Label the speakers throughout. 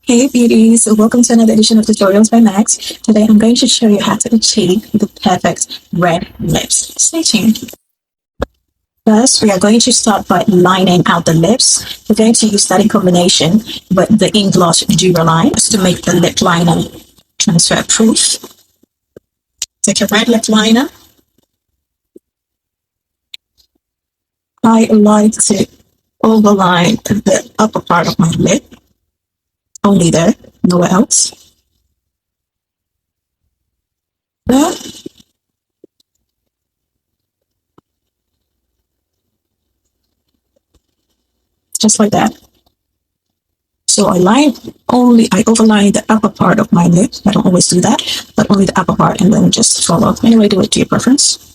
Speaker 1: Hey beauties, welcome to another edition of Tutorials by Max. Today I'm going to show you how to achieve the perfect red lips. Stay tuned. First, we are going to start by lining out the lips. We're going to use that in combination with the ink gloss Line to make the lip liner transfer proof. Take a red lip liner. I like to overline the upper part of my lip. Only there, nowhere else. There. Just like that. So I overline the upper part of my lip. I don't always do that, but only the upper part, and then just follow. Anyway, do it to your preference.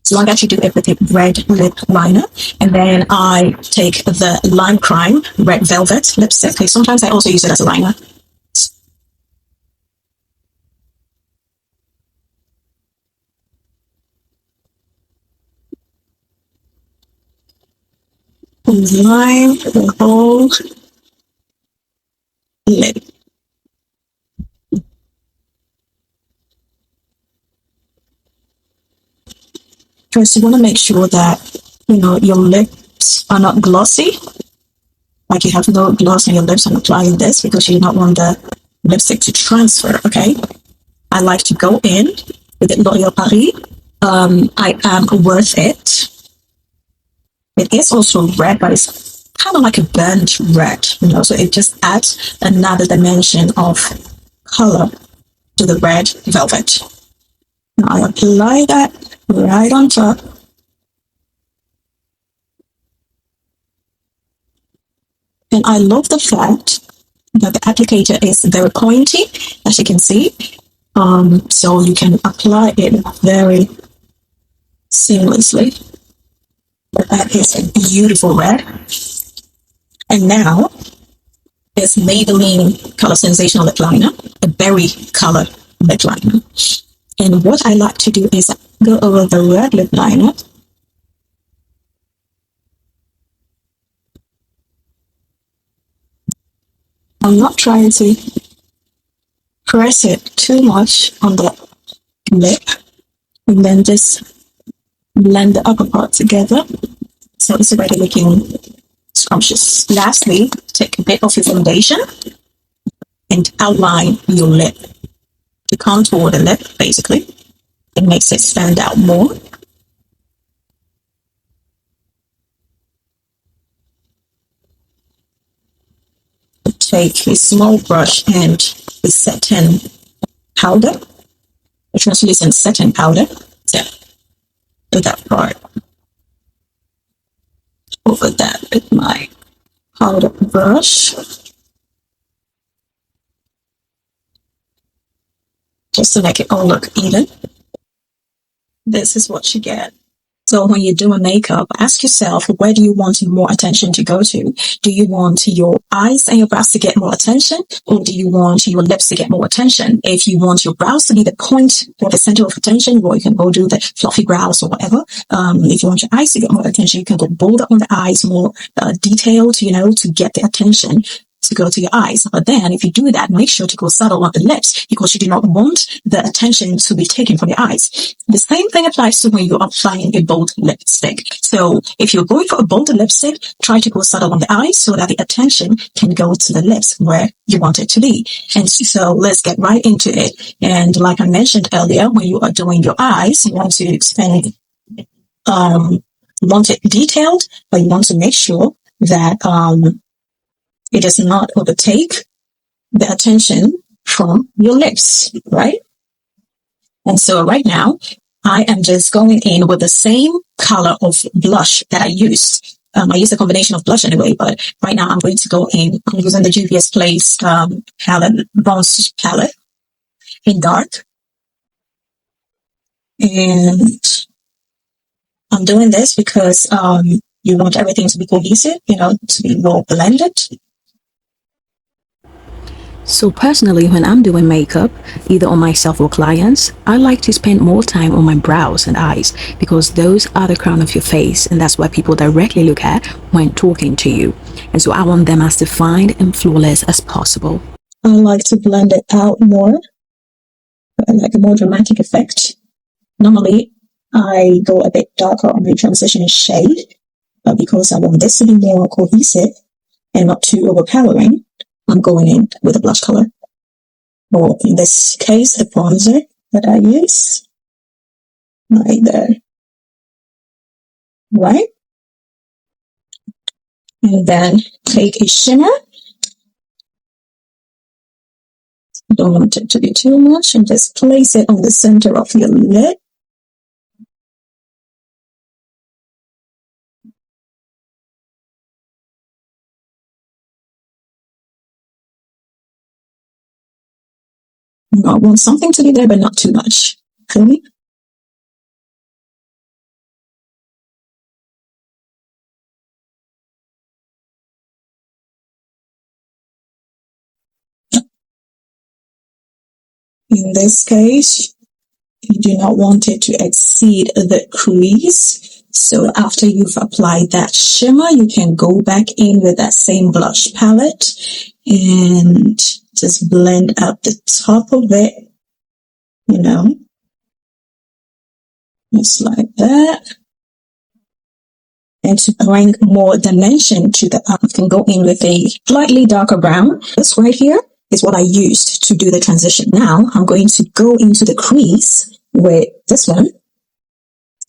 Speaker 1: As long as you do it with a red lip liner. And then I take the Limecrime Red Velvet lipstick. Okay, sometimes I also use it as a liner. Line the whole lip. First, you want to make sure that, your lips are not glossy. Like you have no gloss on your lips when applying this, because you do not want the lipstick to transfer, okay? I like to go in with the L'Oréal Paris. I am worth it. It is also red, but it's kind of like a burnt red, so it just adds another dimension of color to the red velvet. Now I apply that right on top. And I love the fact that the applicator is very pointy, as you can see. So you can apply it very seamlessly. But that is a beautiful red. And now it's Maybelline Color Sensational Lip Liner, a berry color lip liner. And what I like to do is go over the red lip liner. I'm not trying to press it too much on the lip, and then just blend the upper part together so it's already looking scrumptious. Lastly, take a bit of your foundation and outline your lip to contour the lip. Basically, it makes it stand out more. Take a small brush and a satin powder, a translucent satin powder. Yeah, with that part over that with my powder brush, just to make it all look even. This is what you get. So when you're doing makeup, ask yourself, where do you want more attention to go to? Do you want your eyes and your brows to get more attention, or do you want your lips to get more attention? If you want your brows to be the point or the center of attention, well, you can go do the fluffy brows or whatever. If you want your eyes to get more attention, you can go bolder on the eyes, more detailed, to get the attention to go to your eyes. But then if you do that, make sure to go subtle on the lips, because you do not want the attention to be taken from your eyes. The same thing applies to when you're applying a bold lipstick. So if you're going for a bold lipstick, try to go subtle on the eyes so that the attention can go to the lips where you want it to be. And so let's get right into it. And like I mentioned earlier, when you are doing your eyes, you want to spend, you want it detailed, but you want to make sure that, it does not overtake the attention from your lips, right? And so right now, I am just going in with the same color of blush that I used. I used a combination of blush anyway, but right now I'm going to go in. I'm using the Juvia's Place palette, bronze palette in dark. And I'm doing this because you want everything to be cohesive, to be well blended. So personally, when I'm doing makeup, either on myself or clients, I like to spend more time on my brows and eyes because those are the crown of your face, and that's what people directly look at when talking to you. And so I want them as defined and flawless as possible. I like to blend it out more, like a more dramatic effect. Normally, I go a bit darker on the transition shade, but because I want this to be more cohesive and not too overpowering, I'm going in with a blush color, or in this case, a bronzer that I use right there, right? And then take a shimmer. You don't want it to be too much, and just place it on the center of your lid. I want something to be there, but not too much. Okay? In this case, you do not want it to exceed the crease. So after you've applied that shimmer, you can go back in with that same blush palette and just blend up the top of it, you know, just like that. And to bring more dimension to the eye, you can go in with a slightly darker brown. This right here is what I used to do the transition. Now I'm going to go into the crease with this one,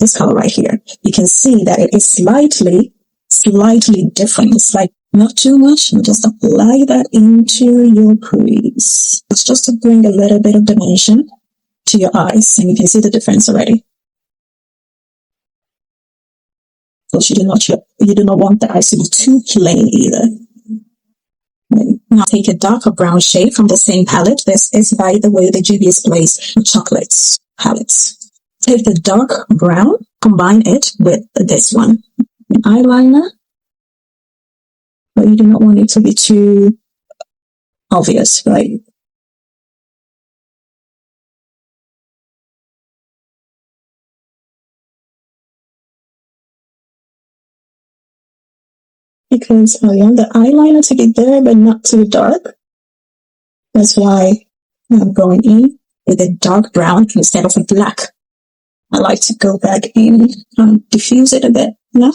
Speaker 1: this color right here. You can see that it is slightly different. It's like not too much, and just apply that into your crease. It's just to bring a little bit of dimension to your eyes, and you can see the difference already. Because you do not want the eyes to be too plain either. Now take a darker brown shade from the same palette. This is, by the way, the Juvia's Place Chocolates palettes. Take the dark brown, combine it with this one, an eyeliner, but you do not want it to be too obvious, right? Because I want the eyeliner to be there, but not too dark. That's why I'm going in with a dark brown instead of a black. I like to go back in and diffuse it a bit, you know,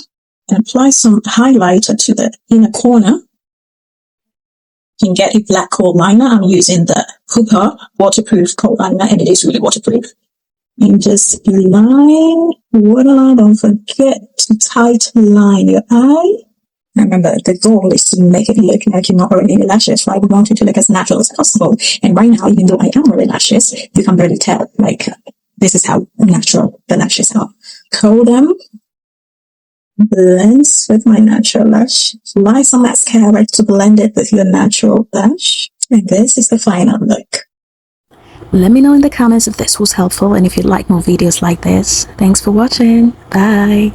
Speaker 1: and apply some highlighter to the inner corner. You can get a black coat liner. I'm using the Hooper waterproof coat liner, and it is really waterproof. And just line, voila, don't forget to tight line your eye. Remember, the goal is to make it look like you're not wearing any lashes, right? We want it to look as natural as possible. And right now, even though I am wearing lashes, you can barely tell, like, this is how natural the lashes are. Curl them, blends with my natural lash, apply some mascara to blend it with your natural lash. And this is the final look. Let me know in the comments if this was helpful and if you'd like more videos like this. Thanks for watching. Bye.